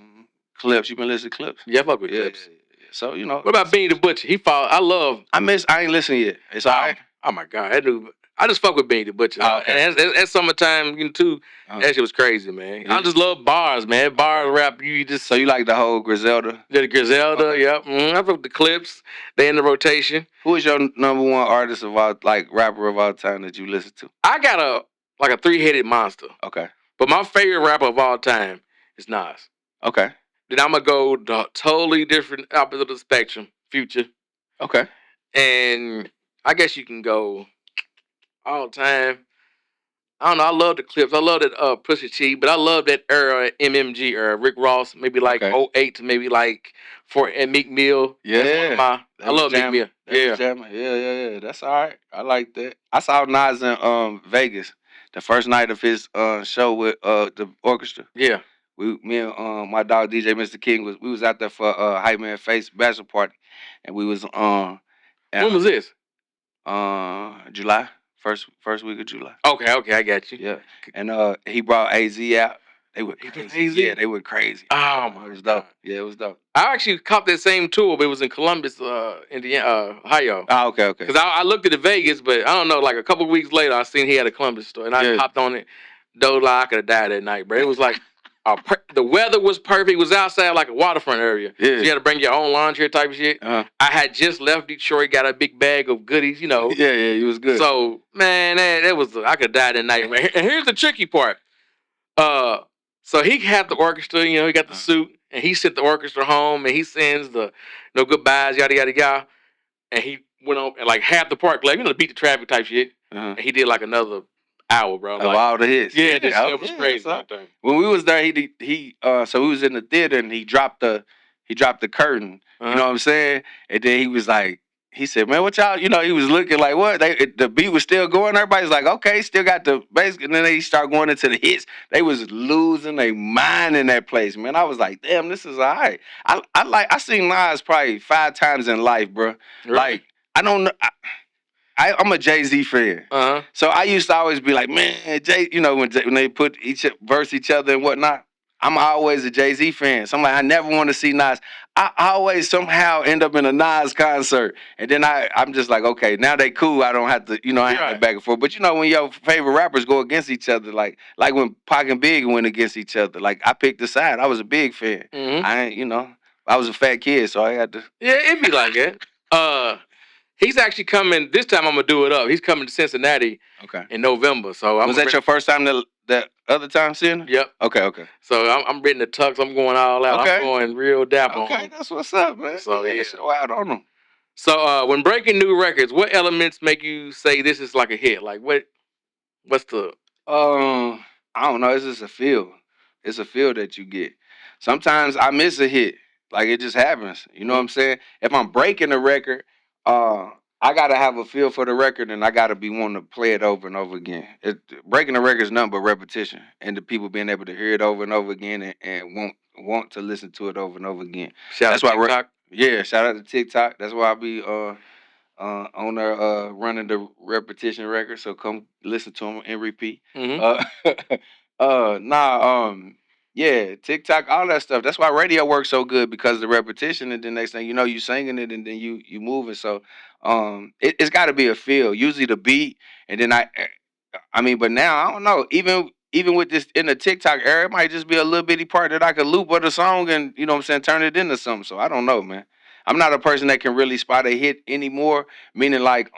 Clips. You been listening to Clips? Yeah, I fuck with Clips. Yeah. So, you know. What about Benny the Butcher? I ain't listened yet. It's all right. Oh my God. That dude, I just fuck with Benny the Butcher. And that's summertime, too. That shit was crazy, man. Yeah. I just love bars, man. Bars, rap, So you like the whole Griselda? Yeah, the Griselda, yep. I fuck with the Clips. They in the rotation. Who is your number one artist of all, rapper of all time that you listen to? I got a 3-headed monster. Okay. But my favorite rapper of all time is Nas. Okay. Then I'm going to go the totally different opposite of the spectrum, Future. Okay. And I guess you can go all time. I don't know. I love the Clips. I love that Pusha T, but I love that era, MMG era. Rick Ross, maybe like 08 to maybe like Meek Mill. Yeah. I love Meek Mill. Yeah. That's all right. I like that. I saw Nas in Vegas the first night of his show with the orchestra. Yeah. Me and my dog DJ Mr. King we was out there for Hype Man Face bachelor party, and we was when was this? July, first week of July. Okay, I got you. Yeah, and he brought AZ out. They were crazy. Yeah, they were crazy. Oh my, it was dope. Yeah, it was dope. I actually caught that same tour, but it was in Columbus, Indiana, Ohio. Oh, okay. Because I looked at the Vegas, but I don't know. Like a couple of weeks later, I seen he had a Columbus store, and I hopped on it. Though I could have died that night, bro. It was like. The weather was perfect. It was outside like a waterfront area. Yeah. So you had to bring your own laundry type of shit. I had just left Detroit, got a big bag of goodies, you know. Yeah, it was good. So, man, that was, I could die that night, man. And here's the tricky part. So he had the orchestra, you know, he got the suit, and he sent the orchestra home, and he sends the goodbyes, yada, yada, yada. And he went on, and like half the park, like, you know, beat the traffic type shit. And he did like another hour, bro. Of all the hits. Yeah, that was crazy. When we was there, so we was in the theater and he dropped the curtain. You know what I'm saying? And then he was like, he said, man, what y'all, you know, he was looking like, what? The beat was still going. Everybody's like, okay, still got the bass. And then they start going into the hits. They was losing their mind in that place, man. I was like, damn, this is all right. I seen Nas probably 5 times in life, bro. Really? Like, I don't know. I'm a Jay-Z fan. So I used to always be like, man, Jay, you know, when they put verse each other and whatnot, I'm always a Jay-Z fan. So I'm like, I never want to see Nas. I always somehow end up in a Nas concert, and then I'm just like, okay, now they cool. I don't have to, I ain't Right. back and forth. But when your favorite rappers go against each other, like when Pac and Big went against each other, like I picked a side. I was a Big fan. Mhm. I ain't, I was a fat kid, so I had to. Yeah, it'd be like that. He's actually coming this time. I'm gonna do it up. He's coming to Cincinnati Okay. in November. So Was that your first time? That other time seeing him? Yep. Okay. So I'm reading the tux. I'm going all out. Okay. I'm going real dapper. Okay, that's what's up, man. So yeah, show out on them. So when breaking new records, what elements make you say this is like a hit? Like what's the I don't know. It's just a feel. It's a feel that you get. Sometimes I miss a hit. Like it just happens. You know what I'm saying? If I'm breaking a record, I gotta have a feel for the record, and I gotta be wanting to play it over and over again. Breaking a record is nothing but repetition, and the people being able to hear it over and over again, and want to listen to it over and over again. That's why TikTok? Yeah, shout out to TikTok. That's why I be on there running the repetition record. So come listen to them and repeat. Yeah, TikTok, all that stuff. That's why radio works so good, because of the repetition, and then next thing you know, you singing it, and then you moving. So it's got to be a feel. Usually the beat, and then but now I don't know. Even with this in the TikTok era, it might just be a little bitty part that I could loop of the song, and turn it into something. So I don't know, man. I'm not a person that can really spot a hit anymore. Meaning, like,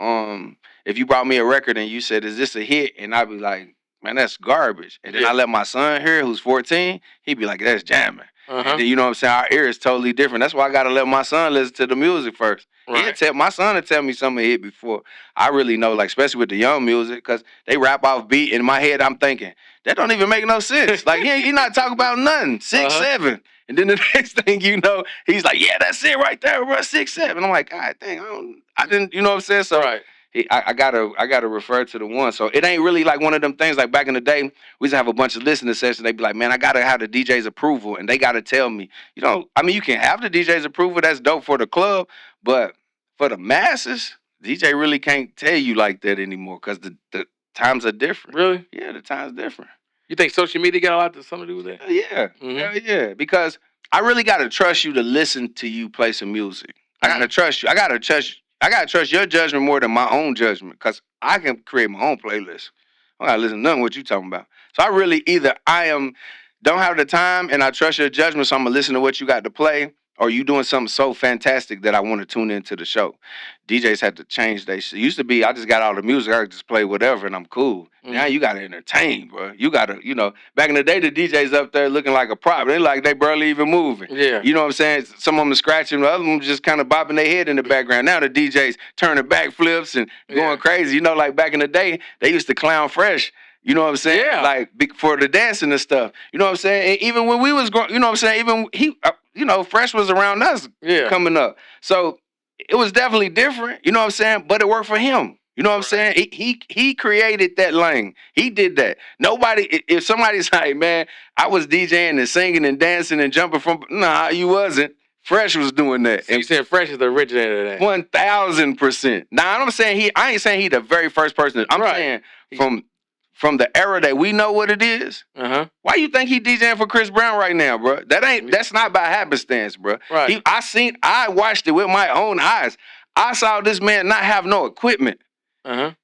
if you brought me a record and you said, "Is this a hit?" and I'd be like, "Man, that's garbage." And then I let my son hear, who's 14, he'd be like, "That's jamming." And then our ear is totally different. That's why I gotta let my son listen to the music first. Right. My son will tell me something hit before I really know, like, especially with the young music, because they rap off beat. In my head, I'm thinking that don't even make no sense. Like he not talking about nothing. 6, 7. And then the next thing you know, he's like, "Yeah, that's it right there, bro. 6, 7." I'm like, "God dang, I didn't." You know what I'm saying? So right. I gotta refer to the one. So it ain't really like one of them things like back in the day. We used to have a bunch of listening sessions. They'd be like, "Man, I gotta have the DJ's approval," and they gotta tell me. You can have the DJ's approval. That's dope for the club, but for the masses, DJ really can't tell you like that anymore, because the times are different. Really? Yeah, the times different. You think social media got a lot something to do with that? Yeah. Hell yeah. Because I really gotta trust you to listen to you play some music. I gotta trust you. I gotta trust your judgment more than my own judgment, because I can create my own playlist. I gotta listen to nothing what you talking about. So I really either don't have the time and I trust your judgment, so I'm gonna listen to what you got to play, or you doing something so fantastic that I want to tune into the show. DJs had to change their shit. It used to be I just got all the music, I could just play whatever and I'm cool. Now you gotta entertain, bro. You gotta, back in the day the DJs up there looking like a prop. They barely even moving. Yeah. You know what I'm saying? Some of them are scratching, the other them just kind of bobbing their head in the background. Now the DJs turning backflips and going crazy. Like back in the day, they used to clown Fresh. You know what I'm saying? Yeah. Like for the dancing and stuff. You know what I'm saying? And even when we was growing, you know what I'm saying? Even he, Fresh was around us coming up. So it was definitely different. You know what I'm saying? But it worked for him. You know what I'm saying? He created that lane. He did that. Nobody, if somebody's like, "Man, I was DJing and singing and dancing and jumping from," nah, you wasn't. Fresh was doing that. So you said Fresh is the originator of that. 1000%. Now I'm saying I ain't saying he the very first person. I'm saying from the era that we know what it is. Why you think he DJing for Chris Brown right now, bro? That's not by happenstance, bro. Right. I watched it with my own eyes. I saw this man not have no equipment to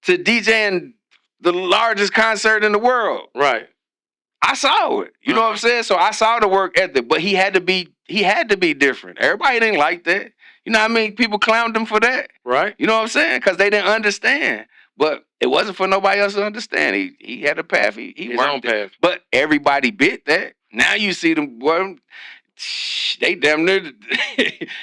DJing the largest concert in the world. Right. I saw it. You know what I'm saying? So I saw the work ethic, but he had to be different. Everybody didn't like that. You know what I mean? People clowned him for that. Right. You know what I'm saying? Because they didn't understand. But it wasn't for nobody else to understand. He had a path. He his own path. But everybody bit that. Now you see them, boy, they damn near,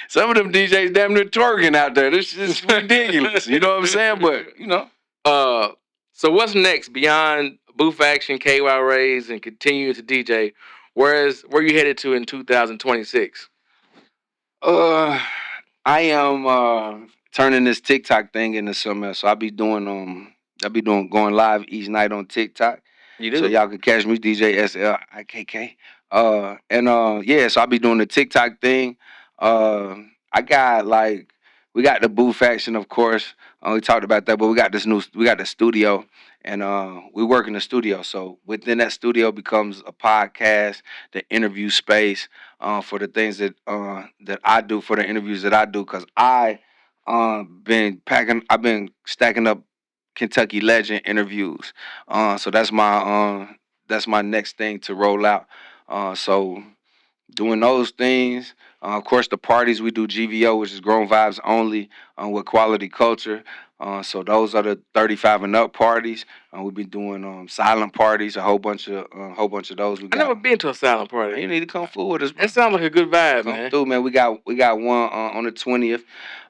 some of them DJs damn near twerking out there. This is ridiculous. You know what I'm saying? But, so what's next beyond booth action, KUE Rays, and continuing to DJ? Where you headed to in 2026? I am turning this TikTok thing into something else. So I'll be doing going live each night on TikTok. You do? So y'all can catch me, DJ SLIKK. So I'll be doing the TikTok thing. I got like we got the booth action, of course. We talked about that, but we got the studio, and we work in the studio. So within that studio becomes a podcast, the interview space for the things that I do, for the interviews that I do, because I've been stacking up Kentucky legend interviews. So that's my next thing to roll out. So doing those things. Of course, the parties we do GVO, which is Grown Vibes Only, with Quality Culture. So those are the 35 and up parties. We've been doing silent parties, a whole bunch of those. I never been to a silent party. You need to come forward. That sounds like a good vibe, Come man. through, man. We got one on the 20th,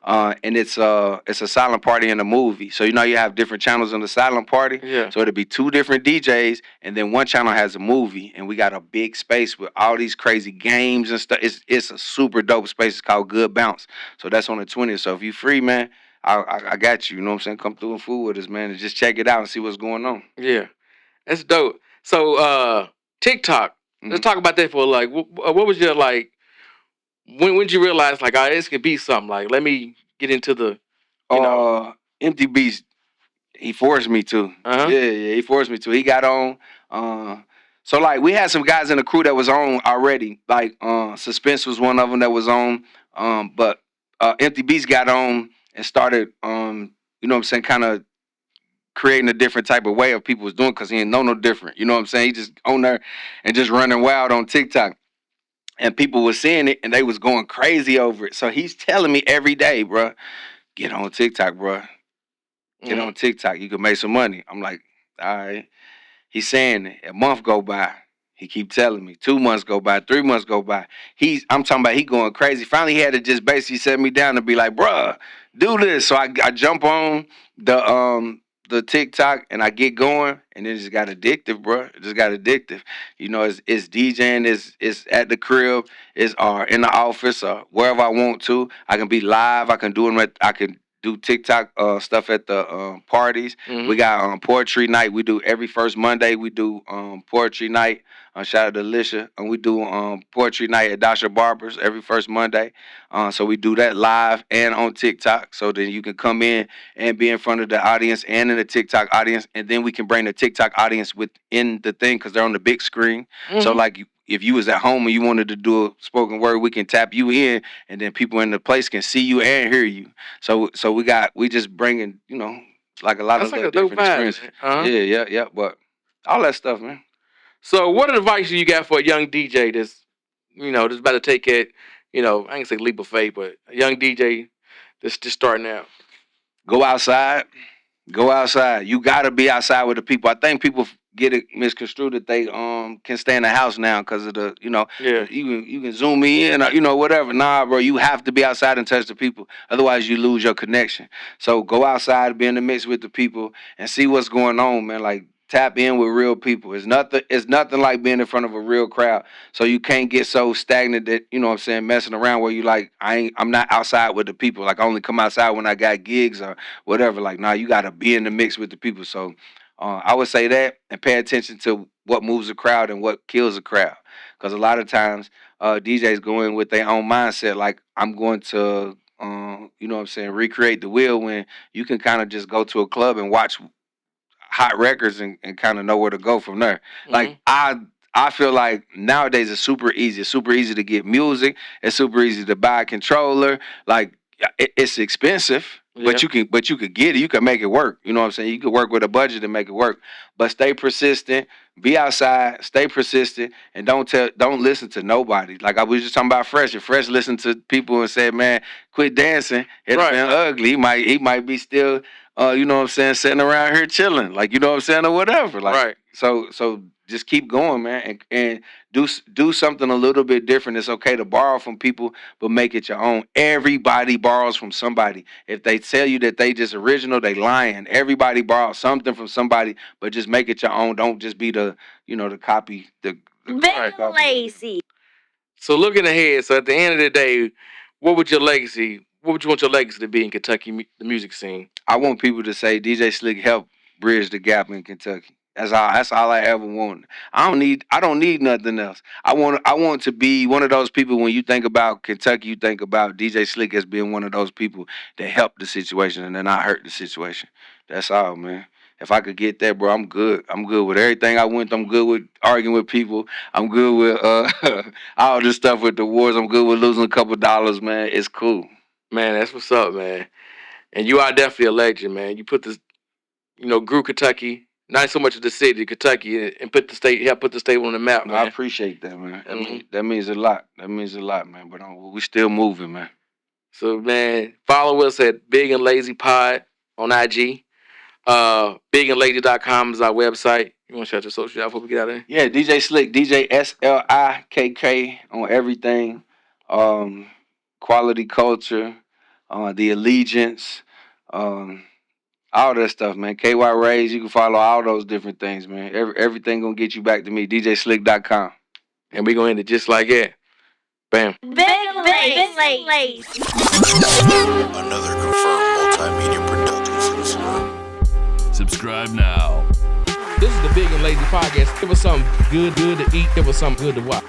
and it's a silent party and a movie. So you have different channels on the silent party. Yeah. So it'll be two different DJs, and then one channel has a movie, and we got a big space with all these crazy games and stuff. It's a super dope space. It's called Good Bounce. So that's on the 20th. So if you free, man, I got you. You know what I'm saying? Come through and fool with us, man, and just check it out and see what's going on. Yeah, that's dope. So TikTok. Let's talk about that for like. What was your like? When did you realize like, this could be something? Like, let me get into the. Empty Beast. He forced me to. Uh-huh. Yeah, he forced me to. He got on. So like we had some guys in the crew that was on already. Like Suspense was one of them that was on. But Empty Beast got on and started. You know what I'm saying? Kind of creating a different type of way of people was doing because he didn't know no different. You know what I'm saying? He just on there and just running wild on TikTok. And people were seeing it and they was going crazy over it. So he's telling me every day, bro, get on TikTok, bro. Get on TikTok. You can make some money. I'm like, all right. He's saying it. A month go by. He keep telling me. 2 months go by. 3 months go by. I'm talking about he going crazy. Finally, he had to just basically set me down and be like, bruh, do this. So I jump on the TikTok and I get going, and it just got addictive, bro. It just got addictive. You know, it's DJing, it's at the crib, it's in the office or wherever I want to. I can be live. I can do TikTok stuff at the parties. Mm-hmm. We got poetry night. We do every first Monday. We do poetry night. Shout out to Alicia. And we do poetry night at Dasha Barber's every first Monday. So we do that live and on TikTok. So then you can come in and be in front of the audience and in the TikTok audience. And then we can bring the TikTok audience within the thing because they're on the big screen. Mm-hmm. So like if you was at home and you wanted to do a spoken word, we can tap you in, and then people in the place can see you and hear you. So we just bringing, like a lot That's of like different experiences. Uh-huh. Yeah, but all that stuff, man. So what advice do you got for a young DJ that's, just about to take it, I ain't say leap of faith, but a young DJ that's just starting out? Go outside. Go outside. You gotta be outside with the people. I think people get it misconstrued that they can stay in the house now because of the Yeah. You can zoom me in or whatever. Nah, bro, you have to be outside and touch the people. Otherwise you lose your connection. So go outside, be in the mix with the people and see what's going on, man. Like tap in with real people. It's nothing like being in front of a real crowd. So you can't get so stagnant that, messing around where you like, I'm not outside with the people. Like I only come outside when I got gigs or whatever. Like, nah, you gotta be in the mix with the people. So I would say that and pay attention to what moves a crowd and what kills a crowd. Because a lot of times DJs go in with their own mindset, like I'm going to, recreate the wheel, when you can kind of just go to a club and watch hot records and kind of know where to go from there. Mm-hmm. Like I feel like nowadays it's super easy. It's super easy to get music. It's super easy to buy a controller. Like it's expensive. Yeah. But you could get it. You can make it work. You know what I'm saying? You can work with a budget and make it work. But stay persistent. Be outside. Stay persistent, and don't listen to nobody. Like I was just talking about Fresh. If Fresh listened to people and said, "Man, quit dancing," it's been ugly. He might be still, sitting around here chilling. Like, you know what I'm saying, or whatever. Like, right. So just keep going, man, and do something a little bit different. It's okay to borrow from people, but make it your own. Everybody borrows from somebody. If they tell you that they just original, they lying. Everybody borrows something from somebody, but just make it your own. Don't just be the copy. Very lazy. So looking ahead, so at the end of the day, what would you want your legacy to be in Kentucky, the music scene? I want people to say DJ Slikk helped bridge the gap in Kentucky. That's all I ever wanted. I don't need nothing else. I want to be one of those people. When you think about Kentucky, you think about DJ Slikk as being one of those people that helped the situation and then not hurt the situation. That's all, man. If I could get that, bro, I'm good. I'm good with everything I went. I'm good with arguing with people. I'm good with all this stuff with the wars. I'm good with losing a couple dollars, man. It's cool. Man, that's what's up, man. And you are definitely a legend, man. You put this, grew Kentucky, not so much of the city, Kentucky, and put the state on the map, man. I appreciate that, man. That means a lot. That means a lot, man. But we still moving, man. So, man, follow us at Big and Lazy Pod on IG. BigandLazy.com is our website. You want to shout your social out before we get out of there? Yeah, DJ Slikk, DJ SLIKK on everything. Quality Culture, the Elitegiance, all that stuff, man. KY Rays, you can follow all those different things, man. Everything gonna get you back to me. DJSlikk.com. And we gonna end it just like that. Bam. Big Lazy. Another confirmed multimedia production. Subscribe now. This is the Big and Lazy Podcast. Give us something good to eat. Give us something good to watch.